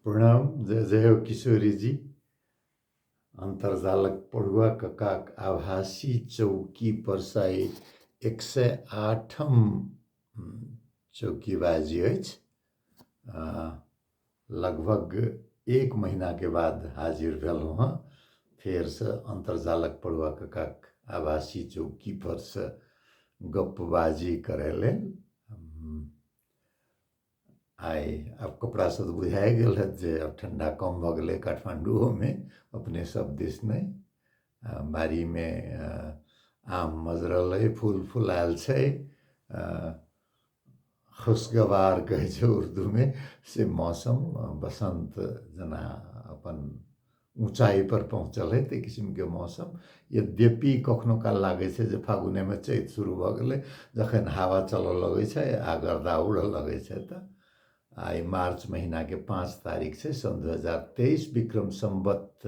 प्रणाम, जय जय हो किशोरी जी। अन्तर्जालक पढुवा ककाक आभासी चौकी पर्साई 108म चौकीबाजी अछि। लगभग 1 महीना के बाद हाजिर भेलहुँ हँ फेरसँ अन्तर्जालक पढुवा ककाक आभासी चौकी पर से गप्पबाजी करे लेल। आइ अब कपड़ा सब बुझाए गेल है जे अब ठंडा कम भ गेलै काठमांडुओ में, अपने सब दिस नहीं। बारी में आम मजरल है, फूल फुलायल छै। खुशगवार कहै छै उर्दू में से मौसम बसंत जना अपन ऊंचाई पर पहुँचल है ते किस्म के मौसम। यद्यपि कखनो काल लागे छै जे फागुने में चैत शुरू भ गेलै, जखन हवा चलऽ लगे छै आ गर्दा उड़ऽ लगे छै त आई मार्च महीना के 5 तारीख से सन 2023 विक्रम संवत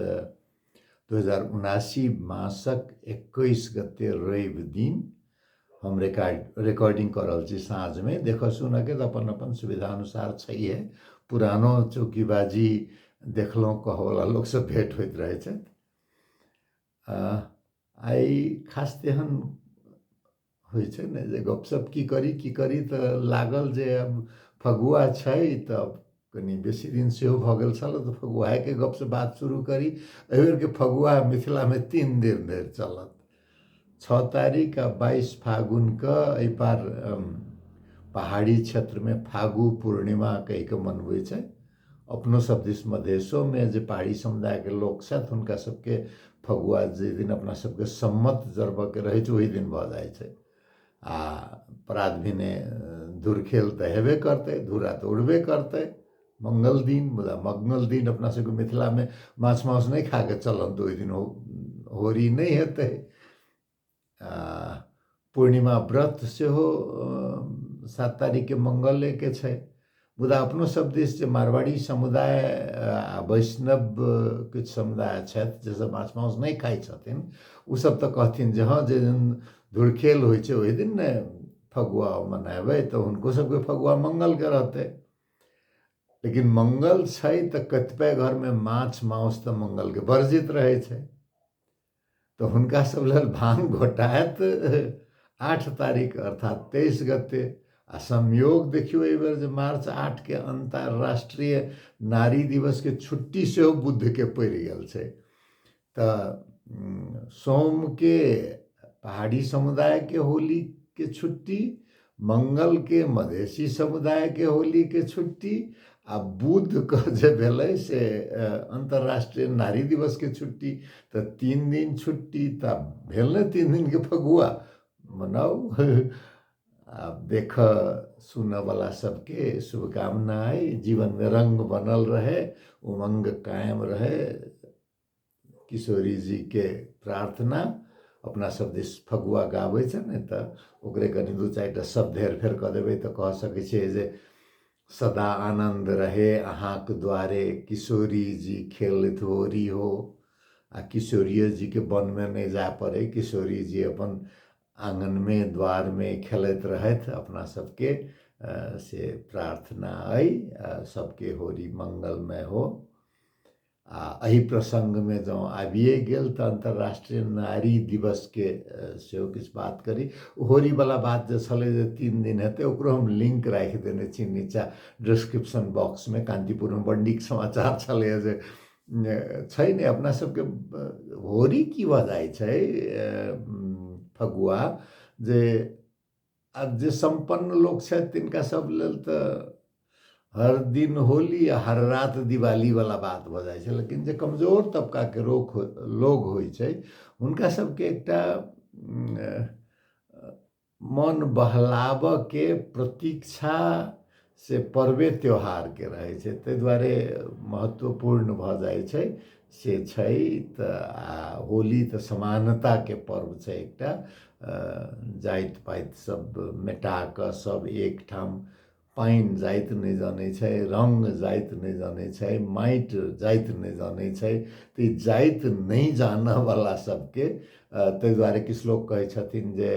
2079 मासक 21 गते रवि दिन हम रिकॉर्डिंग कर रहल छी। साँझ में देख सुन के अपन अपन सुविधा अनुसार छैहे। पुरानो चौकीबाजी देखलहुँ कहवला लोग सब भेंट होइत रहे छै। आई खास तेहन होइ छै ने जे गपशप की करी त लागल जे अब फगुआ छै तब कनी बेसी दिन सेहो भ गेल छल त फगुआ के गप से बात शुरू करी। एहिबेर के फगुआ मिथिला में 3 दिन धरि चलत। 6 तारीख आ 22 फागुन का एहि पार पहाड़ी क्षेत्र में फागु पूर्णिमा कहि के मनबै छै। अपनो सब दिस मधेशो में जे पहाड़ी समुदाय के लोक छथि हुनका सबके फगुआ जे दिन अपना सबके सम्मत जरब के रहे छै ओहि दिन भ जाय छै। आ प्रात भिने धुरखेल त हेबे करते, धूरा त उड़बे करते। मंगल दिन मुदा मंगल दिन अपना सबके मिथिला में माछ मांस नहीं खा के चलन त ओहि दिन होरी नहीं हेतै। पूर्णिमा व्रत सेहो 7 तारीख के मंगले के छै। मुदा अपनो सब दिस जे मारवाड़ी समुदाय आ वैष्णव किछु समुदाय छथि जे सब माछ मांस नहीं खाइ छथिन, उ सब त कहथिन जे हाँ जे दिन धुरखेल होइ छै ओहि दिन ने फगुआ मनाबै त हुनको सबके फगुआ मंगल के रहतै। लेकिन मंगल छै त कतिपय घर में माछ मांस त मंगल के वर्जित रहे छै। तो हुनका सब लेल भांग घोटायत 8 तारीख अर्थात 23 गते। आ संयोग देखियो एहि बेर जे मार्च 8 के अंतर्राष्ट्रीय नारी दिवस के छुट्टी सेहो बुध के पड़ गेल छै। त सोम के पहाड़ी समुदाय के होली के छुट्टी, मंगल के मधेसी समुदाय के होली के छुट्टी आ बुध का जे भेलै से अंतर्राष्ट्रीय नारी दिवस के छुट्टी। त 3 दिन छुट्टी त भेल ने 3 दिन के फगुआ मनाओ। अब देख सुन वाला सबके शुभकामना है। जीवन में रंग बनल रहे, उमंग कायम रहे, किशोरी जी के प्रार्थना। अपना सब दिस फगुआ गाबै छै ने त ओकरे कनी 2-4 टा शब्द हेर फेर क देबै त कह सकै छै जे सदा आनंद रहे अहाँक द्वारे किशोरी जी खेलत होरी हो। आ किशोरिये जी के वन में नहीं जा पड़े, किशोरी जी अपन आंगन में द्वार में खेलत रहत। अपना सबके से प्रार्थना आई सबके होरी मंगलमय हो। एही प्रसंग में जो आबिए गेल त अंतर्राष्ट्रीय नारी दिवस के सेहो किछु बात करी। होरी वाला बात जे छलै जे 3 दिन हेतै ओकरो हम लिंक राखि देने छी नीचा डिस्क्रिप्शन बॉक्स में। कांतीपुर में बड़ नीक समाचार छलै जे छै ने अपना सबके होरी की भ जाइ छै फगुआ जे अब जे संपन्न लोग छथि तिनका सब लेल त हर दिन होली आ हर रात दिवाली वाला बात भ जाइ छै। लेकिन जे कमजोर तबका के लोग होइ छै हुनका सबके एकटा मन बहलाबऽ के प्रतीक्षा से पर्वे त्योहार के रहे छै, ताहि दुआरे महत्वपूर्ण भ जाइ छै से छै। त होली त समानता के पर्व छै एकटा। जाइत पाइत सब मेटा क सब एक ठाम, पाइन जाइत नहीं जाने छै, रंग जाइत नहीं जाने छै, माटि जाइत नहीं जाने छै। त ई जाइत नहीं जानऽ वाला सबके ताहि दुआरे किछु लोग कहै छथिन जे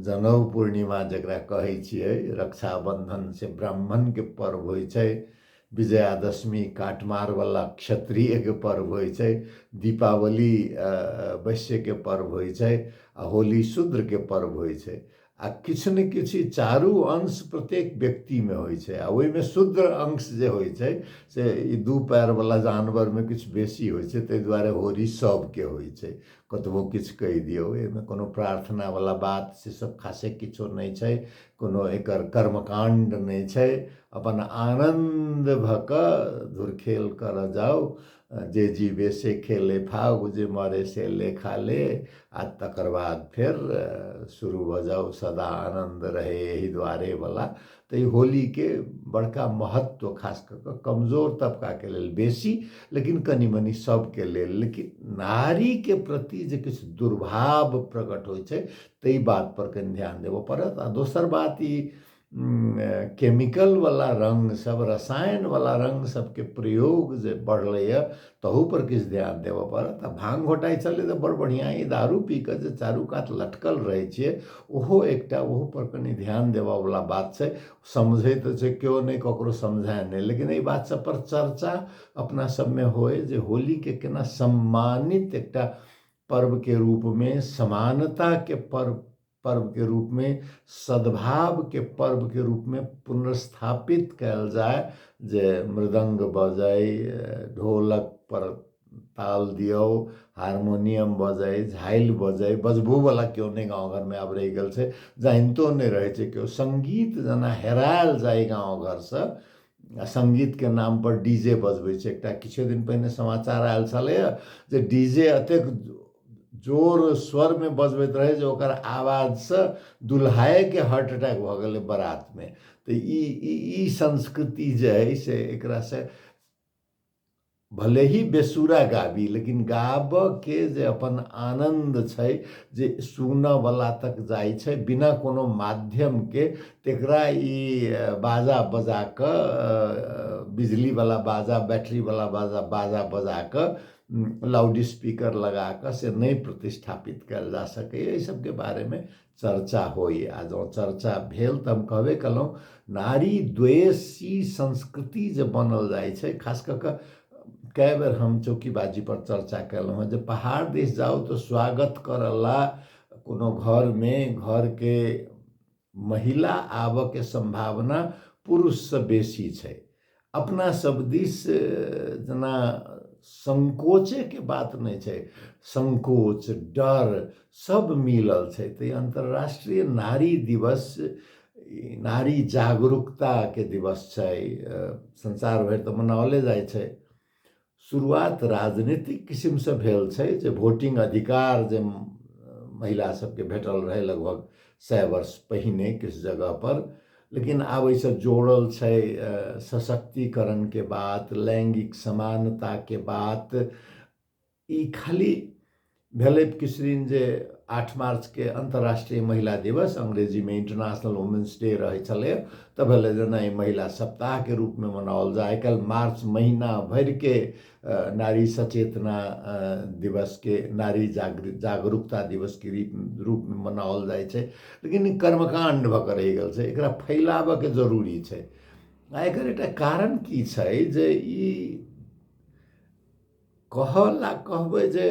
जनौ पूर्णिमा जकरा कहै छियै, रक्षाबंधन से ब्राह्मण के पर्व होइ छै, विजयादशमी काटमारवला क्षत्रिय के पर्व होइ छै, दीपावली वैश्य के पर्व होइ छै, आ होली शूद्र के पर्व होइ छै। आ किछु ने किछु चारू अंश प्रत्येक व्यक्ति में होइ छै, आ ओहिमे शूद्र अंश जे होइ छै से ई दू पैरवला जानवरमे किछु बेसी होइ छै, ताहि दुआरे होली सबके होइ छै। कतबो किछु कहि दियौ, एहिमे कोनो प्रार्थनावला बात से सब खासे किछो नहि छै, कोनो एकर कर्मकांड नहि छै। अपन आनंद भऽ कऽ धुरखेल करऽ जाउ, जे जीवे से खेले फाग, जे मरे से लेखा ले, आ तकर बाद फिर शुरू भऽ जाउ सदा आनंद रहे एहि द्वारे वाला। तो होली के बड़का महत्व खास कऽ कऽ कमजोर तबका के लेल बेसी, लेकिन कनि मनि सबके लेल। लेकिन नारी के प्रति जे किछु दुर्भाव प्रकट होइ छै, ताहि बात पर कनि ध्यान देबऽ पड़त। आ दोसर बात ई केमिकल वाला रंग सब, रसायन वाला रंग सबके प्रयोग जे बढ़लैए, तहू पर किछु ध्यान देबऽ पड़त। आ भांग घोटाइ चललै तऽ बड़ बढ़िआँ, ई दारू पी कऽ जे चारू कात लटकल रहै छियै, ओहो एकटा, ओहो पर कनि ध्यान देबऽवला बात छै। समझै तऽ छै केओ नहि, ककरो समझाय नहि, लेकिन एहि बात सब पर चर्चा अपना सबमे होय जे होली के केना सम्मानित एकटा पर्व के रूप में, समानता के पर्व के रूप में, सद्भाव के पर्व के रूप में पुनर्स्थापित कयल जाय। जे मृदंग बजय, ढोलक पर ताल दियौ, हारमोनियम बजय, झाइल बजय, बजबोवला केओ नहि गाँव घरमे आब रहि गेल छै, जानितो नहि रहै छै केओ। संगीत जेना हेरायल जाय गाँव घरसँ, आ संगीत के नाम पर डीजे बजबै छै। एकटा किछु दिन पहिने समाचार आयल छलैए जे डीजे एतेक जोर स्वर में बजबैत रहे जे ओकर आवाजसँ दुल्हाए के हार्ट अटैक भऽ गेलै बारात में। तो ई संस्कृति जे है से एकरा से भले ही बेसुरा गाबी, लेकिन गाबऽ के जे अपन आनंद छै, जे सुनऽ वाला तक जाइ छै बिना कोनो माध्यम के, तेकरा ई बाजा बजा कऽ, बिजली वाला बाजा, बैटरी वाला बाजा बजा कऽ, लाउड स्पीकर लगा कऽ से नहीं प्रतिष्ठापित कयल जा सकैए। एहि सबके बारेमे चर्चा होई। आ जँ चर्चा भेल तऽ हम कहबे कलहुँ, नारी द्वेषी संस्कृति जे बनल जाइ छै, खास कऽ कऽ कई बेर हम चौकीबाजी पर चर्चा केलहुँ हैं जे पहाड़ दिस जाउ तो स्वागत करला कोनो घर में, घर के महिला आबऽ के संभावना पुरुष से बेसी छै। अपना सब दिस जेना संकोचे के बात नहीं छै, संकोच, डर सब मिलल छै। तो अंतर्राष्ट्रीय नारी दिवस, नारी जागरूकता के दिवस छै, संसार भरि तऽ मनाओले जाइ छै। शुरुआत राजनीतिक किस्म से भेल छै, जे वोटिंग अधिकार जे महिला सबके भेटल रहे लगभग 100 वर्ष पहिने किछु जगह पर, लेकिन आब एहिसँ जोड़ल छै सशक्तिकरण के बात, लैंगिक समानता के बात। ई खाली भेलै किछु दिन जे 8 मार्च के अंतर्राष्ट्रीय महिला दिवस, अंग्रेजी में इंटरनेशनल वुमेन्स डे रहे छलै, तऽ भेलै जे नहीं महिला सप्ताह के रूप में मनाओल जाए। कल मार्च महीना भर के नारी सचेतना दिवस के, नारी जागरूकता दिवस के रूप में मनाओल जाए छै। लेकिन ई कर्मकांड भऽ कऽ रहि गेल छै, एकरा फैलाबऽ के जरूरी छै। आ एकर एकटा कारण की छै जे ई कहबै जे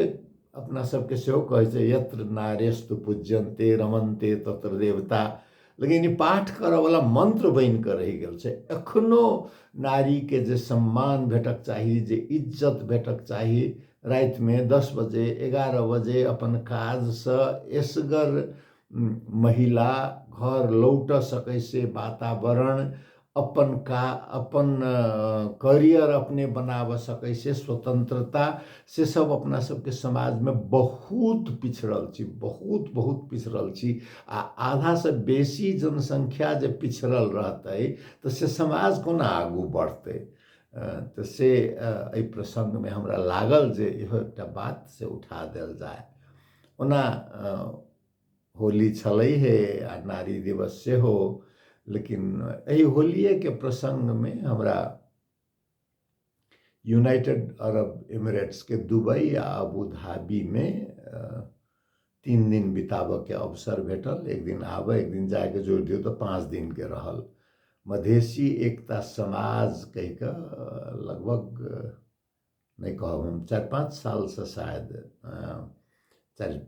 अपना सबके सेहो कहै छै, यत्र नार्यस्तु पूज्यन्ते रमन्ते तत्र देवता, लेकिन ई पाठ करऽ वाला मंत्र बनि कऽ रहि गेल छै। एखनो नारी के जे सम्मान भेटक चाही, जे इज्जत भेटक चाही, राति में 10 बजे 11 बजे अपन काजसँ एसगर महिला घर लौट सकै से वातावरण, अपन करियर अपने बनाव सकै से स्वतंत्रता, से सब अपना सबके समाज में बहुत पिछड़ल छी, बहुत बहुत पिछड़ल छी। आ आधा से बेसी जनसंख्या जे पिछड़ल रहतै तऽ से समाज कोना आगू बढ़तै। तऽ से एहि प्रसंग में हमरा लागल जे इहो एकटा बात से उठा देल जाय। ओना होली छलैहे आ नारी दिवस सेहो, लेकिन एहि होलिये के प्रसंग में हमरा यूनाइटेड अरब एमिरेट्स के दुबई आ अबू धाबी में 3 दिन बिताबऽ के अवसर भेटल। एक दिन आबऽ एक दिन जाके जोड़ि दियौ तऽ 5 दिन के रहल। मधेसी एकता समाज कहि कऽ लगभग नहीं कहब हम 4-5 साल से शायद चारि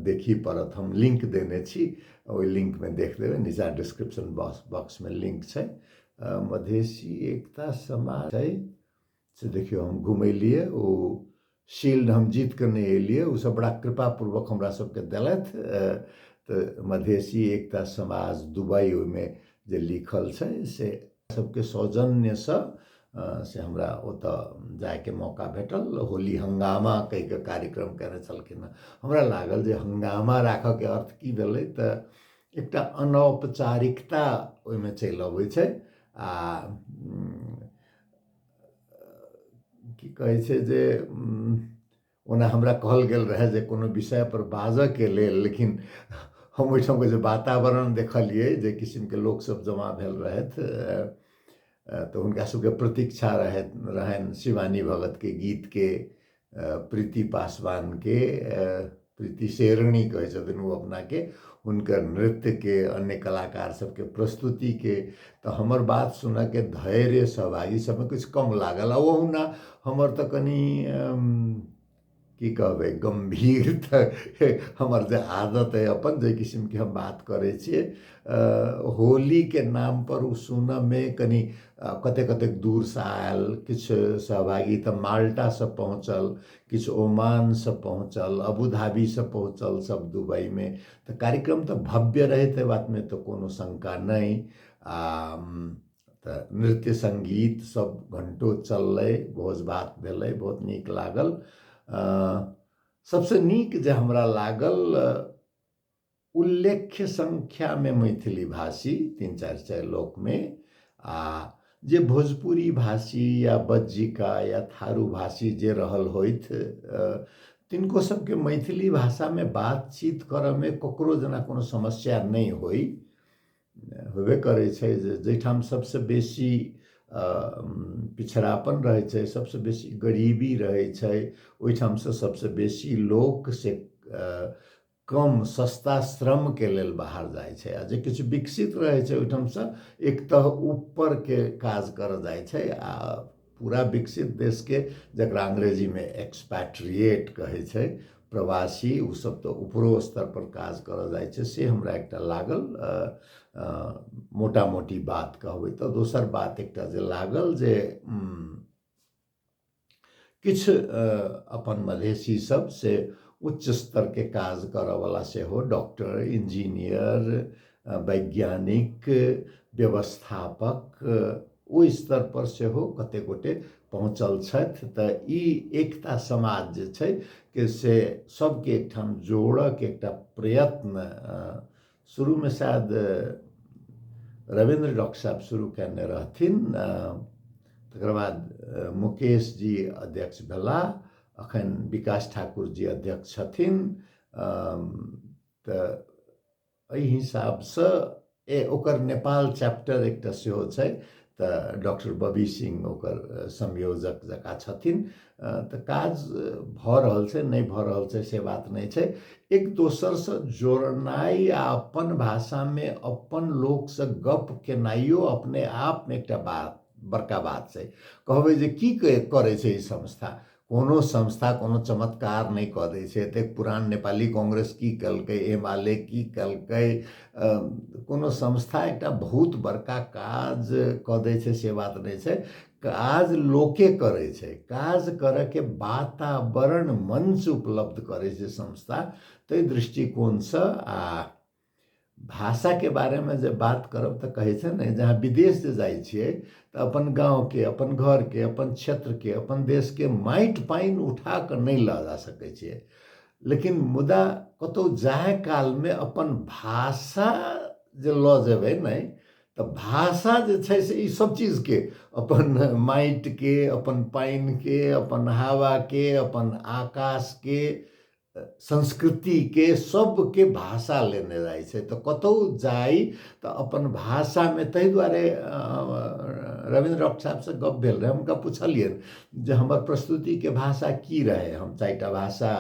देखी पड़त, हम लिंक देने छी, ओहि लिंक में देख लेबै, नीचा डिस्क्रिप्शन बॉक्स में लिंक छै। मधेसी एकता समाज छै से देखियौ हम घुमेलिए, ओ शील्ड हम जीत के नहीं एलिए, ओ सब बड़ा कृपापूर्वक हमरा सबके देलथि। तो मधेसी एकता समाज दुबई ओहिमे जे लिखल छै से सबके सौजन्य से हमरा ओतऽ जाके मौका भेटल। होली हंगामा कहि के कार्यक्रम केने छलखिन। हमरा लागल जे हंगामा राखऽ के अर्थ की भेलै, तऽ एकटा अनौपचारिकता ओहिमे चलि अबै छै। आ की कहै छै जे ओना हमरा कहल गेल रहे जे कोनो विषय पर बाजऽ के लेल, लेकिन हम ओहिठाम के जे वातावरण देखलिए, जे किस्म के लोग सब जमा भेल रहथि, तो हुनका सबके प्रतीक्षा रहनि शिवानी भगत के गीत के, प्रीति पासवान के, प्रीति शेरनी कहै छथिन वो अपना के, हुनकर नृत्य के, अन्य कलाकार सबके प्रस्तुति के। तो हमर बात सुनऽ के धैर्य सहभागी सबमे कुछ कम लागल। ओहुना हमर तऽ कनि की कहबै गंभीर तऽ हमर जे आदत है अपन, जे किस्म के हम बात करे छिए, होली के नाम पर उ सुनऽ में कनि कतेक कतेक दूर से आयल। किछ सहभागी तऽ माल्टा से पहुँचल, किछ ओमान से पहुँचल, अबू धाबी से पहुँचल, सब दुबई में। तो कार्यक्रम तो भव्य रहे, ते बात में तो कोनो शंका नहीं। तऽ नृत्य संगीत सब घंटों चललै, भोज भात भेलै, बहुत नीक लागल। सबसे नीक जे हमरा लागल, उल्लेख्य संख्या में मैथिली भाषी 3-4 लोक में, आ जे भोजपुरी भाषी या बज्जिका या थारू भाषी जे रहल होइत, तिनको सबके मैथिली भाषा में बातचीत करऽ में ककरो जेना कोनो समस्या नहीं होबे करे छै। जैठाम सबसे बेसी पिछड़ापन रहे छै, सबसे बेसी गरीबी रहे छै, ओहिठाम से सबसे बेसी लोक से कम सस्ता श्रम के लेल बाहर जाय छै। आ जे किछ विकसित रहे छै ओहिठाम से एक तह ऊपर के काज कर जाय छै। आ पूरा विकसित देश के, जकरा अंग्रेजी में एक्सपैट्रिएट कहे छै, प्रवासी, उ सब तो ऊपरो स्तर पर काज कर जाय छै। से हमरा एकटा लागल, मोटा मोटी बात कहबै तो। दोसर बात एकटा जे लागल जे किछ अपन मधेसी सब से उच्च स्तर के काज करऽ वाला से हो, डॉक्टर, इंजीनियर, वैज्ञानिक, व्यवस्थापक, ओहि स्तर पर से हो कते गोटे पहुँचल छथि। तऽ ई एकता समाज जे छै के से सबके एकठाम जोड़ऽ के एकटा प्रयत्न शुरू में शायद रविंद्र डॉक्टर साहब शुरू केने रहथिन। तकर बाद मुकेश जी अध्यक्ष भेला, अखन विकास ठाकुर जी अध्यक्ष छथिन। तऽ एहि हिसाब से ओकर नेपाल चैप्टर एकटा सेहो छै, तऽ डॉक्टर बबी सिंह ओकर संयोजक जकाँ छथिन। तऽ काज भऽ रहल छै, नहीं भऽ रहल छै से बात नहीं छै। एक दोसर से जोड़नाई आ अपन भाषा में अपन लोक से गप केनाइयो अपने आप में एकटा बात, बड़का बात छै। कहबै जे की करे छै ई संस्था, कोनो संस्था कोनो चमत्कार नहीं कऽ दै छै। एतेक पुरान नेपाली कांग्रेस की कलकै, एमाले की कलकै, कोनो संस्था एकटा बहुत बड़का काज कऽ दै छै से बात नहीं छै। काज लोके करे छै, काज करऽ के वातावरण मंच उपलब्ध करे छै संस्था। ताहि दृष्टिकोण से आ भाषा के बारे में जे बात करब तऽ कहै छै ने, जहाँ विदेश जे जाइ छियै तऽ अपन गाँव के, अपन घर के, अपन क्षेत्र के, अपन देश के माटि पानि उठा कऽ नहीं लऽ जा सकै छियै। लेकिन मुदा कतौ जाय काल में अपन भाषा जे लऽ जेबै नहीं, तऽ भाषा जे छै से ई सब चीज के, अपन माटि के, अपन पानि के, अपन हवा के, अपन आकाश के, संस्कृति के, सब के भाषा लेने जाइ छै। तो कतौ जाई तो अपन भाषा में, ताहि दुआरे रविंद्र डॉक्टर साहब से गप भेल रहे, हुनका पुछलियन जे हमर प्रस्तुति के भाषा की रहे। हम 4टा भाषा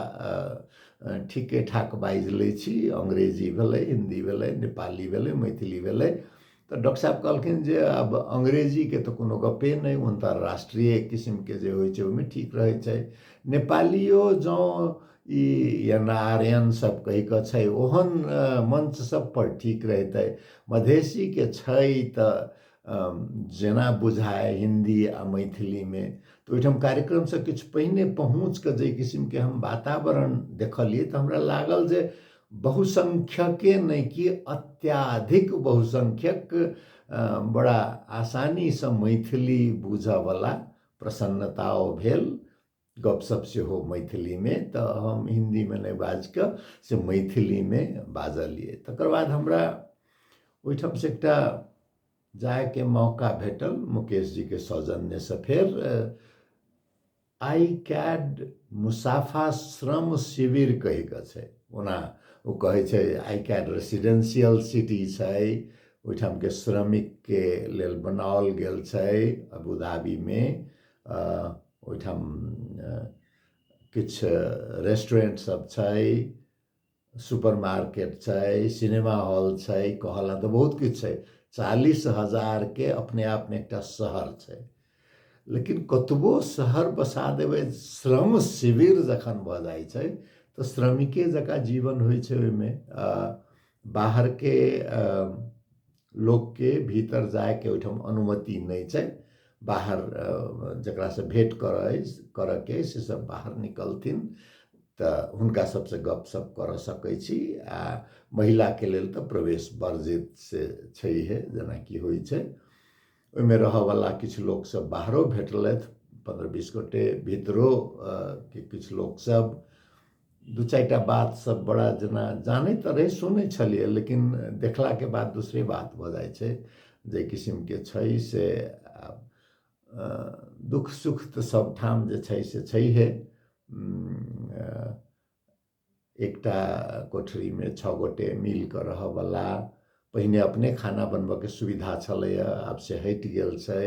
ठीके ठाक बाजि लै छी, अंग्रेजी भेलै, हिंदी भेलै, नेपाली भेलै, मैथिली भेलै। तो डॉक्टर साहब कहलखिन जे अब अंग्रेजी के तो कोनो गपे नहीं, अंतर्राष्ट्रीय किस्म के जे होइ छै ओहिमे ठीक रहै छै। नेपालियो जँ ई एनआरएन सब कहि कऽ छै ओहन मंच सब पर ठीक रहतै। मधेसी के छै तऽ जेना बुझाय हिंदी आ मैथिली में, तो ओहिठाम कार्यक्रम से किछु पहिने पहुँच कऽ जे किस्म के हम वातावरण देखलियै तऽ हमरा लागल जे बहुसंख्यके नहीं कि अत्याधिक बहुसंख्यक बड़ा आसानी से मैथिली बुझयवला प्रसन्नताओ भेल। गपशप सेहो मैथिली में, तो हम हिंदी में नहीं बाज कऽ से मैथिली में बाजलियै। तकर बाद हमरा ओहिठाम से एकटा जायके मौका भेटल मुकेश जी के सौजन्य से। फेर आईकैड मुसाफा श्रम शिविर कहि कऽ छै, ओना ओ कहै छै आईकैड रेसिडेंशियल सिटी छै, ओहिठाम के श्रमिक के लेल बनाओल गेल छै अबुधाबी में। ओहिठाम किछु रेस्टोरेंट सब छै, सुपर मार्केट छै, सिनेमा हॉल छै, कहला तऽ बहुत किछु छै। 40,000 के अपने आप में एकटा शहर छै। लेकिन कतबो शहर बसा देबै, श्रम शिविर जखन भऽ जाइ छै तऽ श्रमिके जकाँ जीवन होइ छै ओहिमे। बाहर के लोग के भीतर जाए के ओहिठाम अनुमति नहीं छै। बाहर जकरा से भेंट करऽ के से सब बाहर निकलथिन तऽ हुनका सबसे गपशप करऽ सकै छी। आ महिला के लेल तऽ प्रवेश वर्जित से छैहे, जेनाकि होइ छै। ओहिमे रहऽवला किछु लोक सब बाहरो भेटलथि, 15-20 गोटे, भीतरो के किछु लोक सब। 2-4 टा बात सब बड़ा जेना जानै तऽ रही, सुनै छलियै, लेकिन देखला के बाद दूसरे बात भऽ जाइ छै। जे किस्म के छै से दुख सुख तऽ सबठाम जे छै से छैहे। एकटा कोठरी में 6 गोटे मिल कऽ रहऽवला। पहिने अपने खाना बनबऽ के सुविधा छलैया, आब से हटि गेल छै।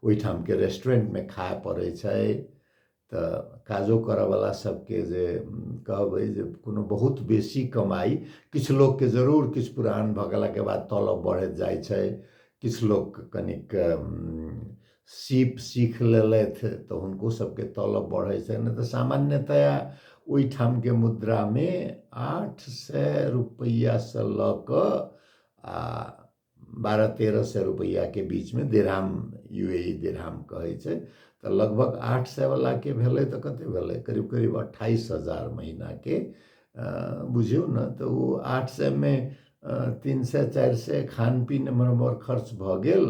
ओहिठाम के रेस्टोरेंट में खाए पड़ै छै। तऽ काजो करऽवला सबके जे कहबै जे कोनो बहुत बेसी कमाई, किछु लोग के जरूर किछु पुरान भऽ गेला के बाद तलब बढ़ैत जाइ छै। किछु लोग कनिक सीख लेलथि तऽ हुनको सबके तलब बढ़ै छै। नहि तऽ सामान्यतया ओहिठाम के मुद्रा में 800 रुपैया से लऽ कऽ 1200-1300 रुपैया के बीच में दिरहम, यूएई दिरहम कहै छै। तऽ लगभग 800 वाला के भेलै तऽ कते भेलै, करीब करीब 28,000 महीना के बुझियौ न। तऽ वो 800 में 300-400 खान पीन एम्हर खर्च भऽ गेल,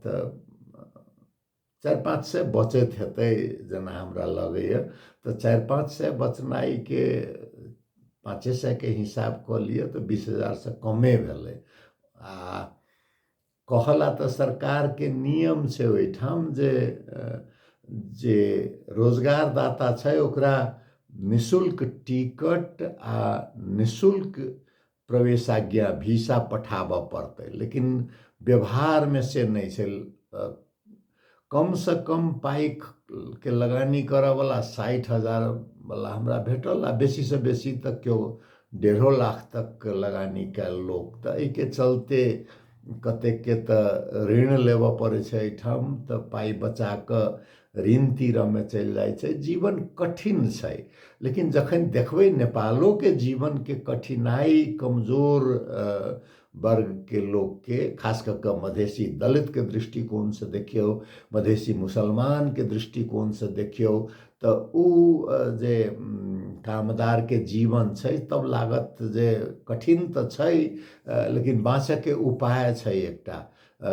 तऽ 400-500 बचत हेतै जेना हमरा लगैया। तऽ 400-500 बचनाई के 500 के हिसाब कऽ लिअ तऽ 20,000 से कमे भेलै। आ कहला तऽ सरकार के नियम छै ओहिठाम जे रोजगार दाता छै ओकरा निःशुल्क टिकट आ निःशुल्क प्रवेशाज्ञा वीसा पठाबऽ पड़तै। लेकिन व्यवहार में से नहीं छै। कम से कम पाई के लगानी करऽवला 60,000 वाला हमरा भेटल, आ बेसी से बेसी तक केओ 1.5 लाख तक लगानी कैल लोक। तऽ एहि के चलते कतेक के तऽ ऋण लेबऽ पड़ै छै एहिठाम, तऽ पाई बचा कऽ ऋण तीरऽ में चलि जाइ छै। जीवन कठिन छै। लेकिन जखन देखबै नेपालो के जीवन के कठिनाई, कमजोर वर्ग के लोग के, खास कऽ कऽ मधेसी दलित के दृष्टिकोण से देखियौ, मधेसी मुसलमान के दृष्टिकोण से देखियौ, तऽ उ जे कामदार के जीवन छै तब लागत जे कठिन तऽ छै, लेकिन बाँचऽ के उपाय छै एकटा।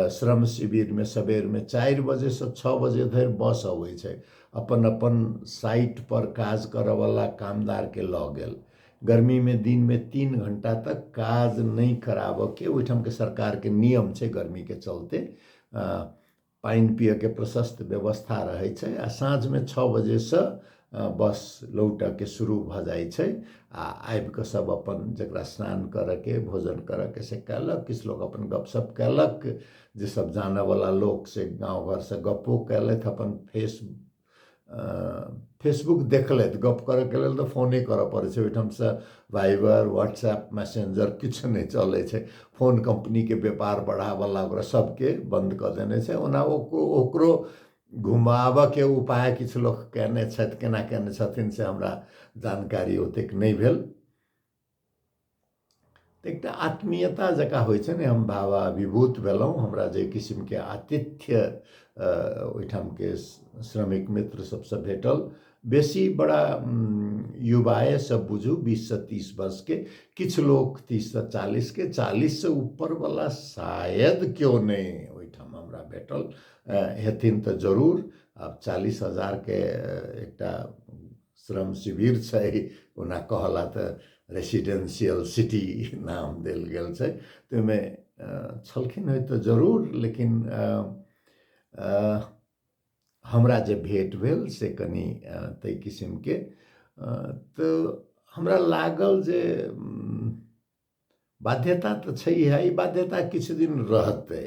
श्रम शिविर में सबेर में 4 बजे से 6 बजे धरि बस अबै छै। अपन अपन साइट पर काज करऽवला कामदार के लऽ गेल। गर्मी में दिन में 3 घंटा तक काज नहीं कराबऽ के ओहिठाम के सरकार के नियम छै। गर्मी के चलते पानी पिय के प्रशस्त व्यवस्था रहै छै। आ साँझ में 6 बजे से बस लौटऽ के शुरू भऽ जाइ छै। आ आबि कऽ सब अपन जकरा स्नान करऽ के, भोजन करऽ के से कयलक। किछु लोग अपन गपशप कयलक, जे सब जानऽ वाला लोग से गाँव घर से गप्पो कयलथि, अपन फेस फेसबुक देखलथि गप करैके लेल तऽ फोने करऽ पड़ै छै, ओहिठामसँ वाइबर व्हाट्सएप मैसेंजर किछु नहि चलै छै। फोन कंपनीके व्यापार बढ़ावला ओकरा सबके बंद कऽ देने छै। ओना ओकरो घुमाबऽके उपाय किछु लोक केने छथि, केना केने छथिन से हमरा जानकारी ओतेक नहि भेल। तऽ एकटा आत्मीयता जकाँ होइ छै ने, हम भावाभिभूत भेलहुँ। हमरा जे किसिमके आतिथ्य ओहिठामके श्रमिक मित्र सबसँ भेटल, बेसी बड़ा युवाए सब बुझू 20 से 30 वर्षके, किछु लोक 30 से 40 के, 40 से ऊपरवला शायद केओ नहि ओहिठाम हमरा भेटल हेथिन तऽ जरूर। आब 40,000 के एकटा श्रम शिविर छै, ओना कहला तऽ रेसिडेंशियल सिटी नाम देल गेल छै, ताहिमे छलखिन होइ तऽ जरूर। लेकिन हमरा जे भेट भेल से कनि ताहि किसिमके, तऽ हमरा लागल जे बाध्यता तऽ छैहे, ई बाध्यता किछु दिन रहतै।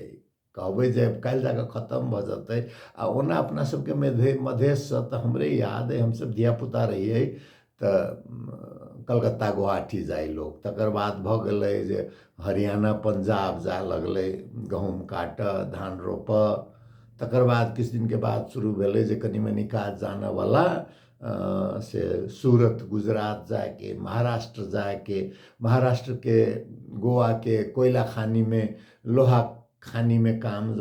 कहबै जे काल्हि जाकऽ खतम भऽ जेतै। आ ओना अपना सबके मधेशसँ तऽ हमरे याद अइ, हमसब धियापुता रहियै तऽ कलकत्ता गुवाहाटी जाइ लोक, तकर बाद भऽ गेलै जे हरियाणा पंजाब जाय लगलै गहूँम काटऽ धान रोपऽ। तकर बाद किछु दिनके बाद शुरू भेलै जे कनि मनि काज जानऽवला से सूरत गुजरात जाके, महाराष्ट्र जाके, महाराष्ट्र के गोवा के कोयला खानी में, लोहा खानी में काम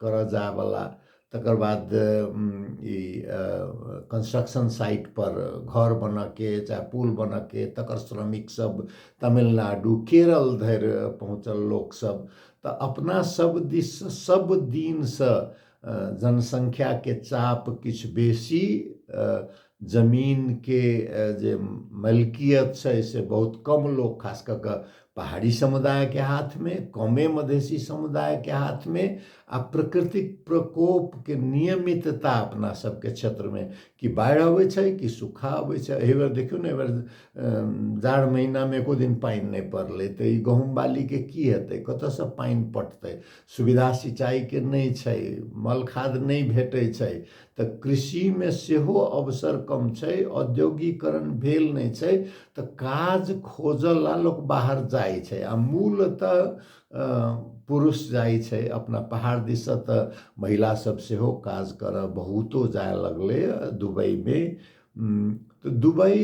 करऽ जायवला। तकर बाद ई कंस्ट्रक्शन साइट पर घर बनऽके चाहे पुल बनऽके, तकर श्रमिक सब तमिलनाडु केरल धरि पहुँचल लोक सब। तऽ अपना सब दिस सब दिनसँ जनसंख्याके चाप किछु बेसी, जमीनके जे मलकियत छै से बहुत कम लोक, खास कऽ कऽ पहाड़ी समुदायके हाथमे, कमे मधेसी समुदायके हाथमे, आ प्राकृतिक प्रकोपके नियमितता अपना सबके क्षेत्रमे, कि बाढ़ि अबै छै कि सूखा अबै छै। एहि बेर देखियौ ने, एहि बेर जाड़ महीनामे एको दिन पानि नहि पड़लै, तऽ ई गहूँम बालीके की हेतै, कतऽसँ पानि पटतै। सुविधा सिंचाइके नहि छै, मल खाद नहि भेटै छै, तऽ कृषिमे सेहो अवसर कम छै, औद्योगिकरण भेल नहि छै, तऽ काज खोजऽला लोक बाहर जाइ छै। आ मूलतः पुरुष जाइ छै अपना पहाड़ दिससँ, तऽ महिला सब सेहो काज करऽ बहुतो जाय लगलै दुबईमे। तऽ दुबई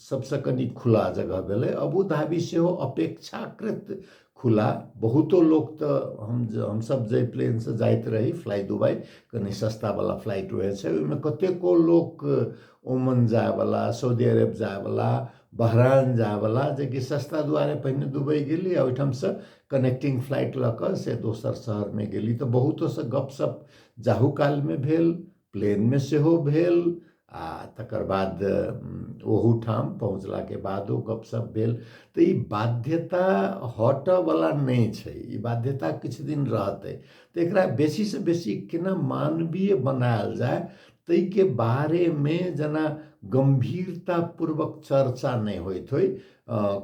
सबसँ कनि खुला जगह भेलै। अबू धाबी सेहो अपेक्षाकृत खुला। बहुतो लोक तऽ हमसब जाहि प्लेनसँ जाइत रही फ्लाइ दुबई, कनि सस्तावला फ्लाइट रहै छै, ओहिमे कतेको लोक ओमन जायवला, सऊदी अरब जायवला, बहराइन जायवला, जेकि सस्ता दुआरे पहिने दुबई गेली आ ओहिठामसँ कनेक्टिंग फ्लाइट लऽ कऽ से दोसर शहरमे गेली। तऽ बहुतोसँ गपशप जाहू कालमे भेल, प्लेनमे सेहो भेल, आ तकर बाद ओहूठाम पहुँचलाके बादो गपशप भेल। तऽ ई बाध्यता हटऽवला नहि छै, ई बाध्यता किछु दिन रहतै। तऽ एकरा बेसीसँ बेसी केना मानवीय बनायल जाय, ताहिके बारेमे जेना गम्भीरतापूर्वक चर्चा नहि होइत होइ।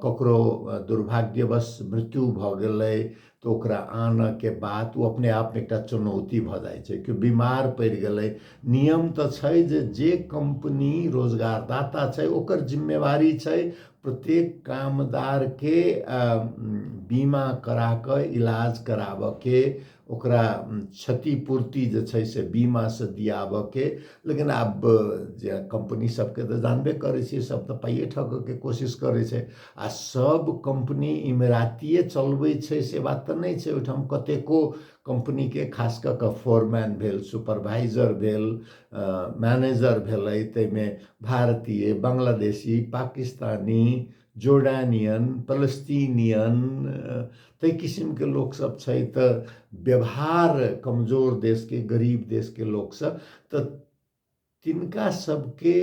ककरो दुर्भाग्यवश मृत्यु भऽ गेलै तऽ ओकरा आनऽके बात ओ अपने आपमे एकटा चुनौती भऽ जाइ छै। केओ बीमार पड़ि गेलै, नियम तऽ छै जे कंपनी रोजगारदाता छै ओकर जिम्मेवारी छै प्रत्येक कामदारके बीमा करा कऽ इलाज कराबऽके, ओकरा क्षतिपूर्ति जे छै से बीमासँ दियाबऽके। लेकिन आब जे कंपनी सबके तऽ जानबे करै छियै, सब तऽ पाइए ठकऽके कोशिश करै छै। आ सब कंपनी इमरातिये चलबै छै से बात तऽ नहि छै। ओहिठाम कतेको कंपनीके खास कऽ कऽ फोरमैन भेल, सुपरवाइजर भेल, मैनेजर भेलै, ताहिमे भारतीय, बांग्लादेशी, पाकिस्तानी, जोर्डानियन, फलस्तीनियन, ताहि किसिमके लोकसब छै। तऽ व्यवहार कमजोर देशके, गरीब देशके लोकसब, तऽ तिनका सबके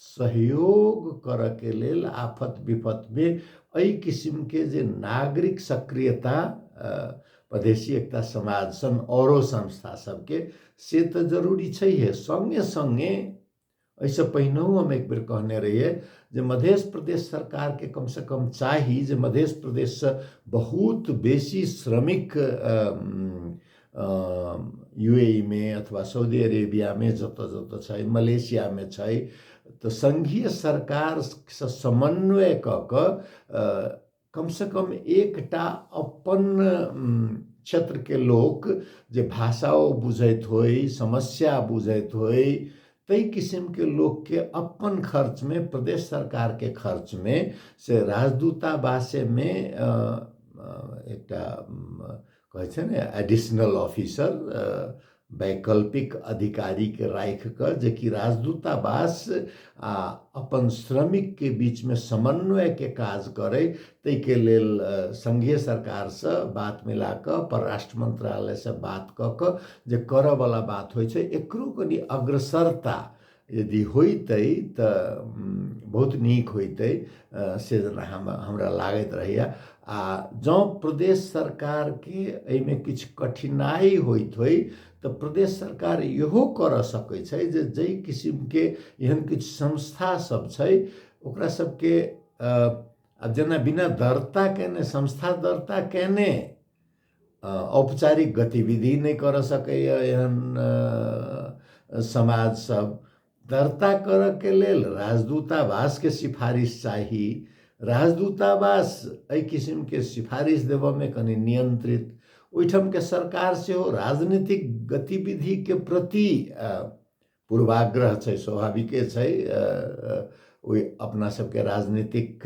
सहयोग करऽके लेल आफत विपतमे एहि किसिमके जे नागरिक सक्रियता मधेसी एकता समाज सन औरो संस्था सबके, से तऽ जरूरी छैहे। संगे संगे एहिसँ पहिनहु हम एक बेर कहने रहियै जे मध्य प्रदेश सरकारके कमसँ कम चाही जे मध्य प्रदेशसँ बहुत बेसी श्रमिक UAE में अथवा सऊदी अरेबिया में जत जत छै, मलेशिया में छै, तो संघीय सरकार से समन्वय कम से कम एकटा अपन क्षेत्र के लोक जे भाषाओं बुझैत होई, समस्या बुझैत होई, तई किस्म के लोग के अपन खर्च में, प्रदेश सरकार के खर्च में से राजदूतावास में एकटा कहै छै ने एडिशनल ऑफिसर, वैकल्पिक अधिकारी के राख कर जे कि राजदूतावास अपन श्रमिक के बीच में समन्वय के काज करे, तै के लेल संघीय सरकार से बात मिला क, परराष्ट्र मंत्रालय से बात क जे करऽ वाला बात होइ छै, एकरो कनी अग्रसरता यदि होइतै त बहुत नीक होइतै से हमरा लागैत रहैया। जँ प्रदेश सरकार के एहिमे किछु कठिनाई होइत होइ तो प्रदेश सरकार इहो कर सकै छै जे जै किस्म के एहन किछु संस्था सब छै ओकरा सबके अब जेना बिना दर्ता केने, संस्था दर्ता केने औपचारिक गतिविधि नहीं कर सकैया एहन समाज सब, दर्ता कर के लेल राजदूतावास के सिफारिश चाही। राजदूतावास एहि किस्म के सिफारिश देव में कनी नियंत्रित, ओहिठाम के सरकार से हो राजनीतिक गतिविधि के प्रति पूर्वाग्रह छै, स्वाभाविके छै। ओहि अपना सबके राजनीतिक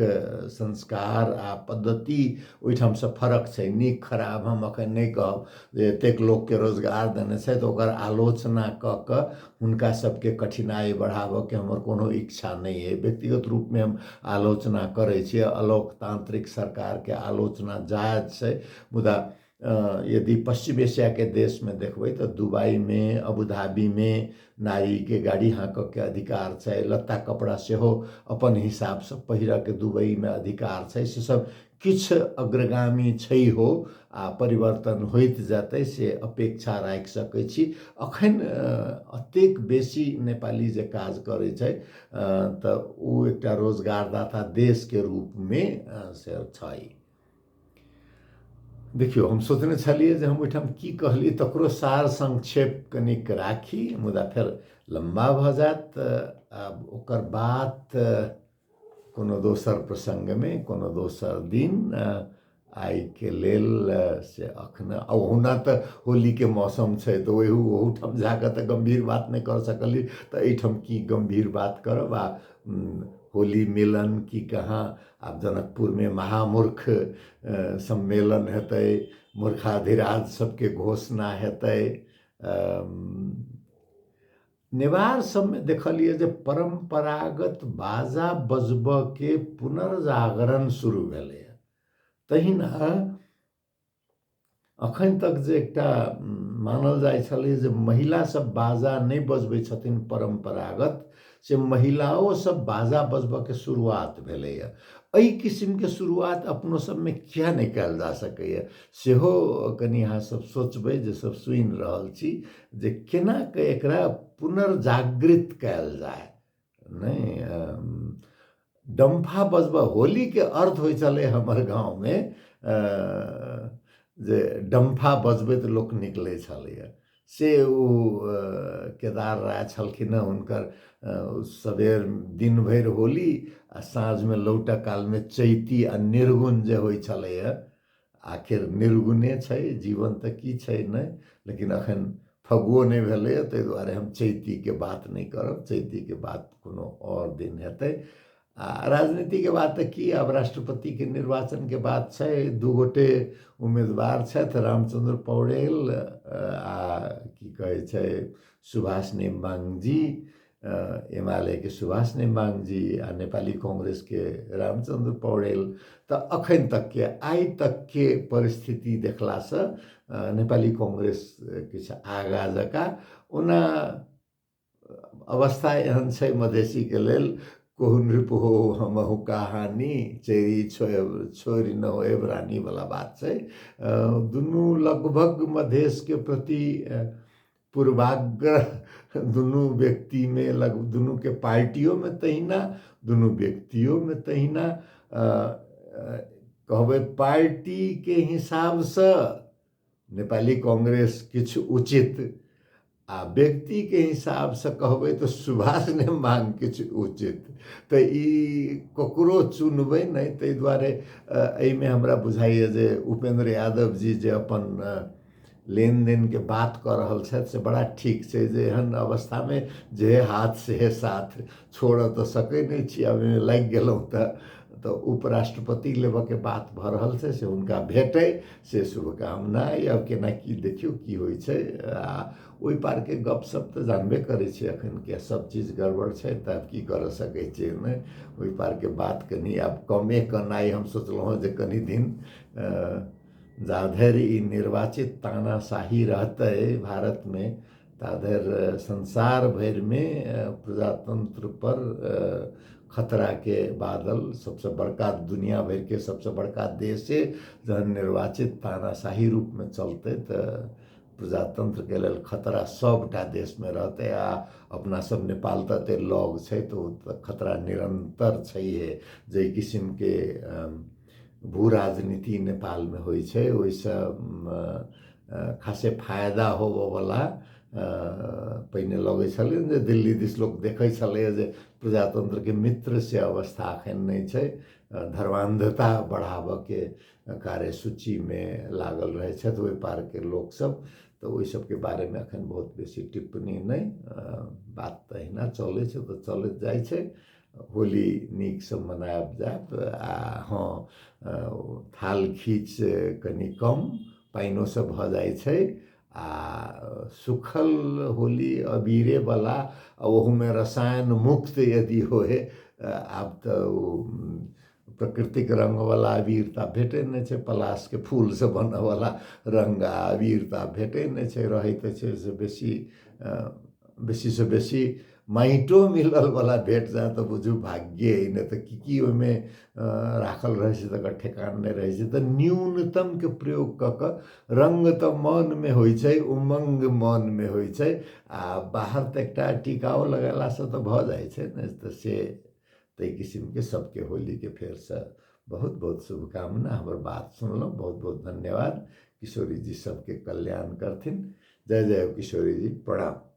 संस्कार आ पद्धति ओहिठाम से फरक छै, नीक खराब हम अखन नहीं कहब जे एतेक लोक के रोजगार देने छै तो ओकर आलोचना क हुनका सबके कठिनाई बढ़ाबऽ के हमर कोनो इच्छा नहीं है। व्यक्तिगत रूप में हम आलोचना करै छी, अलोकतांत्रिक सरकार के आलोचना जायज छै, मुदा यदि पश्चिम एशिया के देश में देखबै तो दुबई में, अबुधाबी में नारी के गाड़ी हाँक के अधिकार छै, लत्ता कपड़ा से हो अपन हिसाब से पहिर के दुबई में अधिकार छै, से सब किछ अग्रगामी छै हो आ परिवर्तन होइत जाते से अपेक्षा राखि सकै छी। अखन अतेक बेसी नेपाली जे काज करै छै त ओ एकटा रोजगारदाता देश के रूप में से छै। देखियो हम सोचने छलिए जे हम ओहिठाम की कहली तकरो सार संक्षेप कनिक राखी, मुदा फेर लंबा भ जात। आब ओकर बात कोनो दोसर प्रसंग में, कोनो दोसर दिन आई के लेल से अखन ओहुना त होली के मौसम छै तो ओहुठाम जाके त गंभीर बात नहीं कर सकली, तो एहिठाम की गंभीर बात करब। होली मिलन की कहाँ आब जनकपुर में महामूर्ख सम्मेलन हेतै, मूर्खाधिराज सबके घोषणा हेतै। नेवार सब में देखलिए जे परंपरागत बाजा बजब के पुनर्जागरण शुरू भेलै। तहिना अखन तक जे एकटा मानल जाय छलै जे महिला सब बाजा नहीं बजबै छथिन परंपरागत, से महिलाओं सब बाजा बजब के शुरुआत भेलैया। एहि किस्म के शुरुआत अपनो सब में किया नहीं कयल जा सकैया, सेहो कनी अहाँ सब सोचबै जे सब सुनि रहल छी जे केना के एकरा पुनर्जागृत कयल जाय। नहीं डम्फा बजब, होली के अर्थ होइ छलै हमर गाँव में जे डम्फा बजबैत लोक निकलै छलैया। से ओ केदार राय छलखिन, हुनकर सबेर दिन भर होली आ साँझ में लौटऽ काल में चैती आ निर्गुण जे होइ छलैया। आखिर निर्गुणे छै, जीवन त की छै नहीं, लेकिन अखन फगुओ नहीं भेलैया, ताहि दुआरे हम चैती के बात नहीं करब, चैती के बात कोनो और दिन हेतै। राजनीति के बात त की, आब राष्ट्रपति के निर्वाचन के बात छै, दू गोटे उम्मीदवार छथि, रामचंद्र पौडेल की कहै छै सुभाष नेम्बाङ जी, एमाले के सुभाष नेम्बाङ जी आ नेपाली कांग्रेस के रामचंद्र पौडेल। तो अखन तक के आई तक के परिस्थिति देखला से नेपाली कांग्रेस किछ आगा जका, ओना अवस्था एहन छै मधेसी के लेल कोहु नृप हो हमहु कहानी, चेरी छोरी न हो एबरानी वाला बात छै। दुनू लगभग मधेश के प्रति पूर्वाग्रह दुनू व्यक्ति में, दुनू के पार्टियों में तहिना, दुनू व्यक्तियों में तहिना। कहबै पार्टी के हिसाब से नेपाली कांग्रेस किछु उचित आ व्यक्ति के हिसाब से कहबै तो सुभाष ने मांग किछु उचित तो ई ककरो चुनबै नहीं ताहि दुआरे एहिमे हमरा बुझाइए जे उपेंद्र यादव जी जे अपन लेन देन के बात कर रहल छथि से बड़ा ठीक छै जे एहन अवस्था में जे हाथ से साथ छोड़ तो सकै नहीं छी अब एहिमे लागि गेलहुँ तो उपराष्ट्रपति लेबऽ के बात भऽ रहल छै से हुनका भेटै से शुभकामना अब केना की देखियौ की होइ छै आ ओहि पार के गपशप तऽ जानबे करै छी अखन के सब चीज गड़बड़ छै तऽ आब की कर सकै छियै ने ओहि पार के बात कनी आब कमे कनाइ हम सोचलहुँ हँ जे कनी दिन जाधरि ई निर्वाचित तानाशाही रहतै भारत में ताधरि संसार भर में प्रजातंत्र पर खतरा के बादल सबसे बड़का दुनिया भर के सबसे बड़का देशे जहन निर्वाचित तानाशाही रूप में चलते तो प्रजातंत्र के लेल खतरा सबटा देश में रहते आ अपना सब नेपाल तते लग छै तो खतरा निरंतर छैहे जे किस्म के भू राजनीति नेपाल में होइ छै ओइसे खासे फायदा होबवला पहिने लगै छलै जे दिल्ली दिस लोक देखै छलै जे प्रजातंत्र के मित्र से अवस्था अखन नहीं छै धर्मांधता बढ़ाबऽ के कार्यसूची में लागल रहे छथि ओहि पार के लोक सब तो ओहि सब के बारे में अखन बहुत बेसी टिप्पणी नहीं बात तऽ अहिना चलै छै तऽ चलैत जाइ छै होली नीक से मनायब जायब आ हाँ थाल खींच कनी कम पाइनो से भऽ जाइ छै आ सुखल होली अबीरे वाला ओहू में रसायन मुक्त यदि होए आब तो प्राकृतिक रंग वाला अबीर तऽ भेटे नहीं छै पलाश के फूल से बनऽ वाला रंग आ अबीर तऽ भेटे नहीं छै रहै तऽ छै से बेसी से बेसी माइटो मिलल वाला भेट जाए तऽ बुझू भाग्ये नहीं तो की ओहिमे राखल रहे छै तकर ठेकान नहीं रहे छै तऽ न्यूनतम के प्रयोग कऽ कऽ रंग तऽ मन में होइ छै उमंग मन में होइ छै आ बाहर तऽ एकटा टीकाओ लगेला से तऽ भऽ जाइ छै ने तऽ से ताहि किस्म के सबके होली के फेर से बहुत बहुत शुभकामना हमर बात सुनलहुँ बहुत बहुत धन्यवाद किशोरी जी सबके कल्याण करथिन जय जय किशोरी जी प्रणाम।